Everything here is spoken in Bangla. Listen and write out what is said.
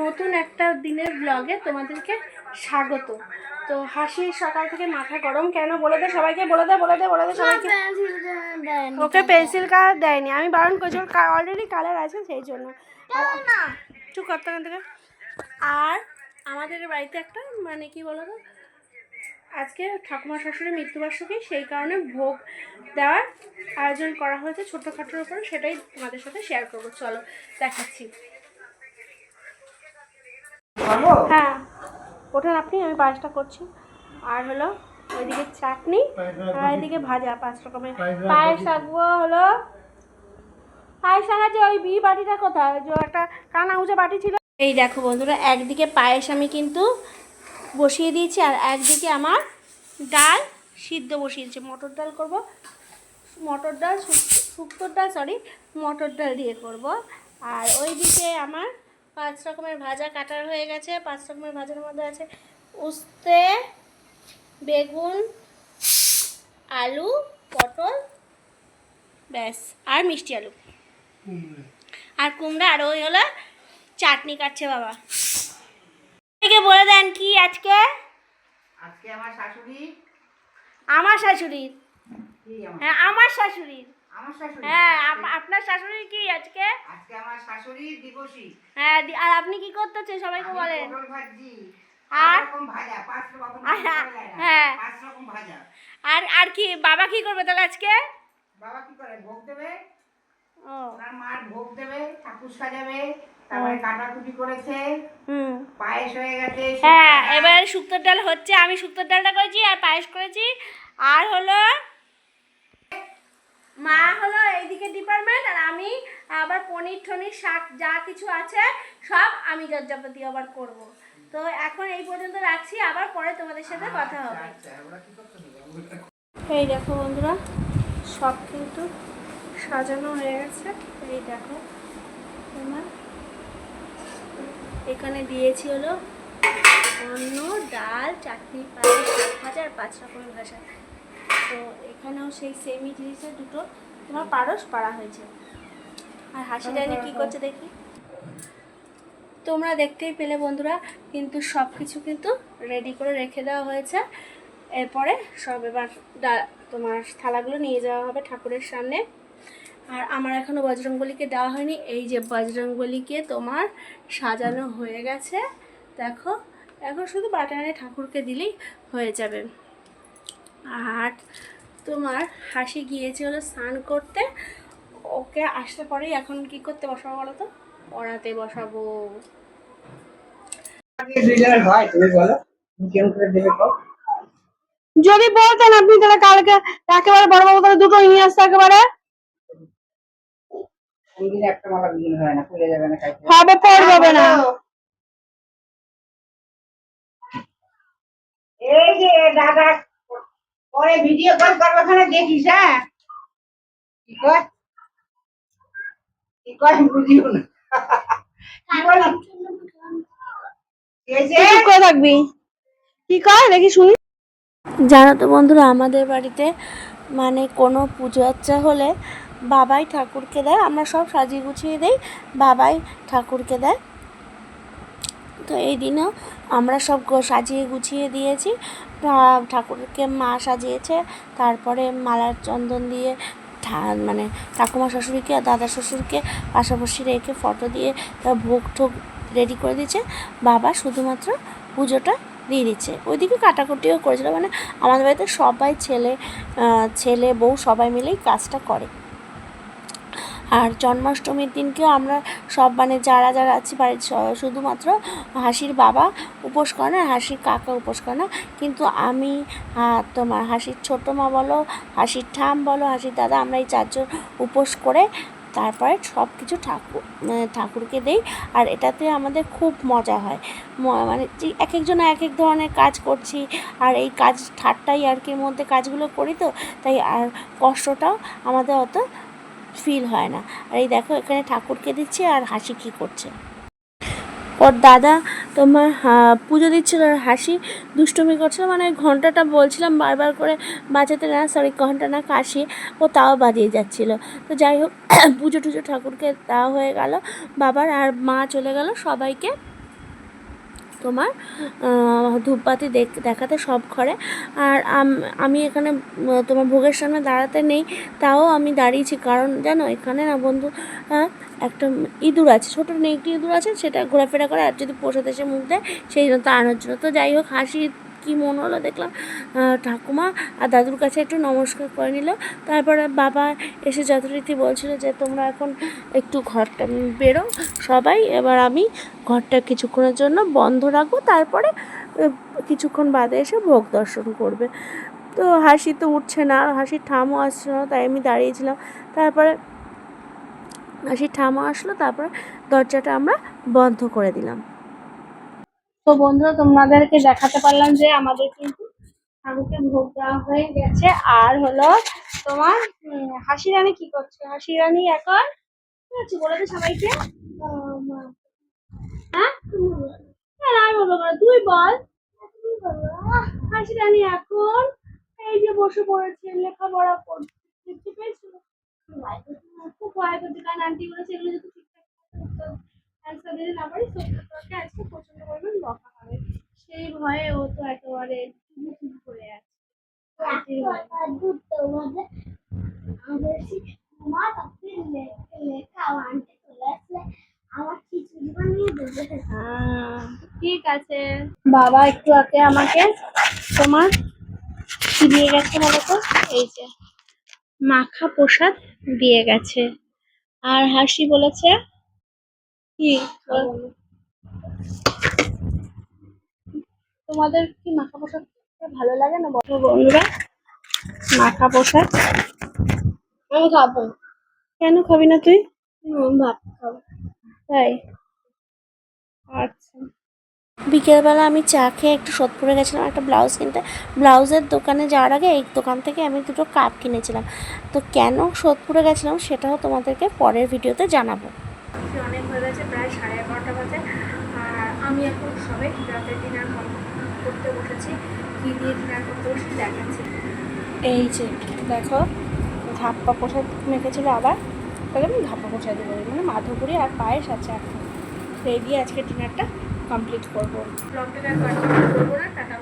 নতুন একটা দিনের ব্লগে তোমাদেরকে স্বাগত। তো হাসির সকাল থেকে মাথা গরম কেন বলে দে সবাইকে, বলে দে সবাইকে। ওকে পেন্সিল কালার দেয়নি, আমি বারণ করছি, ওর অলরেডি কালার আছে সেই জন্য। চুপ করতে থেকে। আর আমাদের বাড়িতে একটা মানে কি বলো তো, আজকে ঠাকুমা শাশুড়ির মৃত্যুবার্ষিকী, সেই কারণে ভোগ দেওয়ার আয়োজন করা হয়েছে ছোট্টখাটোর উপরে, সেটাই তোমাদের সাথে শেয়ার করবো। চলো দেখাচ্ছি। হ্যাঁ ওঠেন আপনি, আমি পায়েসটা করছি। আর হলো ওইদিকে চাটনি আর এদিকে ভাজা, 5 রকমের পায়েস রাখবো। হলো পায়েস রাখাচ্ছে ওই বাটিটা কোথায়, যে একটা কানা উঁচা বাটি ছিল। এই দেখো বন্ধুরা, একদিকে পায়েস আমি কিন্তু বসিয়ে দিয়েছি, আর একদিকে আমার ডাল সিদ্ধ বসিয়েছি। মটর ডাল করব, মটর ডাল শুক্তোর ডাল, মটর ডাল দিয়ে করব। আর ওইদিকে আমার 5 রকমের ভাজা কাটার হয়ে গেছে। 5 রকমের ভাজার মধ্যে আছে উস্তে, বেগুন, আলু, পটল, ব্যাস, আর মিষ্টি আলু আর কুমড়া, আর ওই হলো চাটনি কাটছে বাবা। বলে দেন কি আজকে? আজকে আমার শাশুড়ির হ্যাঁ আমার শাশুড়ির হ্যাঁ আপনার শাশুড়ির কি আজকে? আজকে আমার শাশুড়ির দিবসী। হ্যাঁ, আর আপনি কি করতেছেন সবাইকে বলেন? পটল ভাজি আর রকম ভাজা, 5 রকম হ্যাঁ 5 রকম ভাজা। আর কি বাবা কি করবে তাহলে আজকে? বাবা কি করে ভোগ দেবে, ও ওনার মার ভোগ দেবে, ঠাকুর সাজাবে, তারপরে কাটাকুটি করেছে, পায়েস হয়ে গেছে। হ্যাঁ এবার শুক্তোর ডাল হচ্ছে, আমি শুক্তোর ডালটা করেছি আর পায়েস করেছি। আর হলো মা হলো এইদিকে ডিপার্টমেন্ট, আর আমি আবার পনির টনির শাক যা কিছু আছে সব আমি যাবতীয় আবার করব। তো এখন এই পর্যন্ত রাখছি, আবার পরে তোমাদের সাথে কথা হবে। এই দেখো বন্ধুরা, সব কিন্তু সাজানো হয়ে গেছে। এই দেখো তোমার এখানে দিয়েছি হলো অন্ন, ডাল, চাটনি, পায়েস, ভাজা আর 5 রকমের ভাজা। তো এখানেও সেই সেমই জিনিসের দুটো তোমার পারস পাড়া হয়েছে। আর হাসি ডাইনি কী করছে দেখি, তোমরা দেখতেই পেলে বন্ধুরা, কিন্তু সব কিছু কিন্তু রেডি করে রেখে দেওয়া হয়েছে। এরপরে সব এবার তোমার থালাগুলো নিয়ে যাওয়া হবে ঠাকুরের সামনে। আর আমার এখনও বজরংবলীকে দেওয়া হয়নি। এই যে বজরংবলীকে তোমার সাজানো হয়ে গেছে, দেখো। এখন শুধু বাটানে ঠাকুরকে দিলেই হয়ে যাবে। আর তোমার হাসি গিয়েছে হলো স্নান করতে, ওকে আসতে পরেই এখন কি করতে বসাবো বলো তো? পড়াতে বসাবো। যদি বলতেন আপনি তাহলে কালকে একেবারে বড় বাবু তাহলে দুটো নিয়ে আসতে একেবারে একটা মালা দিন হয় না, খুলে যাবে না, হবে পড় যাবে না। এই যে দাদা পরে ভিডিও কল করবে, ওখানে দেখিস। হ্যাঁ কি কয় বুঝিও না, কি বলি করে থাকবি, কি কয় দেখি শুনি। জানো তো বন্ধুরা, আমাদের বাড়িতে মানে কোনো পুজো আচ্চা হলে বাবাই ঠাকুরকে দেয়, আমরা সব সাজিয়ে গুছিয়ে দিই, বাবাই ঠাকুরকে দেয়। তো এই দিনও আমরা সব সাজিয়ে গুছিয়ে দিয়েছি। ঠাকুরকে মা সাজিয়েছে, তারপরে মালার চন্দন দিয়ে মানে ঠাকুমা শ্বশুরকে আর দাদা শ্বশুরকে পাশাপাশি রেখে ফটো দিয়ে ভোগ ঠোক রেডি করে দিয়েছে। বাবা শুধুমাত্র পুজোটা দিয়ে দিচ্ছে, ওইদিকে কাটাকুটিও করেছিল। মানে আমাদের বাড়িতে সবাই ছেলে বউ সবাই মিলেই কাজটা করে। আর জন্মাষ্টমীর দিনকেও আমরা সব মানে যারা আছি বাড়ির শুধুমাত্র হাসির বাবা উপোস করে না, হাসির কাকা উপোস করে না, কিন্তু আমি তোমার হাসির ছোটো মা বলো, হাসির ঠাম বলো, হাসির দাদা, আমরা এই 4 জন উপোস করে তারপরে সব কিছু ঠাকুরকে দেই। আর এটাতে আমাদের খুব মজা হয়, মানে এক একজন এক এক ধরনের কাজ করছি, আর এই কাজ ঠাট্টাই আর কির মধ্যে কাজগুলো করি, তো তাই আর কষ্টটাও আমাদের অত ফিল হয় না। আর এই দেখো এখানে ঠাকুরকে দিচ্ছে, আর হাসি কী করছে, ওর দাদা তোমার পুজো দিচ্ছিল, আর হাসি দুষ্টুমি করছিল। মানে ওই ঘন্টাটা বলছিলাম বারবার করে বাজাতে না, ঘন্টা না কাশি, ও তাও বাজিয়ে যাচ্ছিল। তো যাই হোক পুজো টুজো ঠাকুরকে দেওয়া হয়ে গেল বাবার, আর মা চলে গেল সবাইকে তোমার ধূপবাতি দেখাতে সব ঘরে। আর আমি এখানে তোমার ভোগের সামনে দাঁড়াতে নেই, তাও আমি দাঁড়িয়েছি, কারণ জানো এখানে না বন্ধু একটা ইঁদুর আছে, ছোটো একটি ইঁদুর আছে, সেটা ঘোরাফেরা করে, আর যদি প্রসাদ এসে মুখ দেয় সেই জন্য তাড়ানোর জন্য। তো যাই হোক, হাসি কি মন হলো দেখলাম ঠাকুমা আর দাদুর কাছে একটু নমস্কার করে নিল। তারপরে বাবা এসে যথারীতি বলছিল যে তোমরা এখন একটু ঘরটা বেরো সবাই, এবার আমি ঘরটা কিছুক্ষণের জন্য বন্ধ রাখবো, তারপরে কিছুক্ষণ বাদে এসে ভোগ দর্শন করবে। তো হাসি তো উঠছে না, হাসির ঠামও আসছে না, তাই আমি দাঁড়িয়েছিলাম। তারপরে হাসির ঠামও আসলো, তারপরে দরজাটা আমরা বন্ধ করে দিলাম। তো বন্ধুরা, তোমাদেরকে দেখাতে পারলাম যে আমাদের কিন্তু ঠাকুরকে ভোগ দেওয়া হয়ে গেছে। আর হলো তোমার হাসি রানী কি করছে? হাসি রানী এখন কি হচ্ছে বলে তো সবাইকে। হ্যাঁ আমি বলবো না, তুই বল। হাসি রানী এখন এই যে বসে পড়েছে, লেখাপড়া করছে, দেখতে পেয়েছো? খুব ভয় করছে, কারণ আন্টি বলেছে এগুলো যদি ঠিকঠাক অ্যান্সার দিতে না পারিস তোকে আজকে প্রচন্ড পরিমাণ বকা হবে। সেই ভয়ে ও তো একেবারে চুপ করে আছে। ঠিক আছে, বাবা একটু আগে আমাকে তোমার কি দিয়ে গেছে বলো তো? এই যে মাখা প্রসাদ দিয়ে গেছে। আর হাসি বলেছে কি তোমাদের কি মাখা প্রসাদ ভালো লাগে না বলো বন্ধুরা? মাখা প্রসাদ আমি খাবো। কেন খাবি না তুই? ভাত খাবো। তাই? আচ্ছা। বিকেলবেলা আমি চা খেয়ে একটু সোদপুরে গেছিলাম একটা ব্লাউজ কিনতে। ব্লাউজের দোকানে যাওয়ার আগে এই দোকান থেকে আমি দুটো কাপ কিনেছিলাম। তো কেন সোদপুরে গেছিলাম সেটাও তোমাদেরকে পরের ভিডিওতে জানাবো। অনেক হয়ে গেছে, প্রায় 11:30 বাজে। আর আমি এখন সবে রাতের ডিনার করতে বসেছি। কী দিয়ে ডিনার করতে বসেছি দেখাচ্ছি। এই যে দেখো, ধাপ্পা প্রসাদ মেখেছিল, আবার তাহলে আমি ধাপ্পা প্রসাদ দেবো, মানে মাধবপুরি আর পায়েস আছে এখন। সেই দিয়ে আজকে ডিনারটা কমপ্লিট করবো। ব্লগটাকে আর কন্টিনিউ করবো না, টাটা।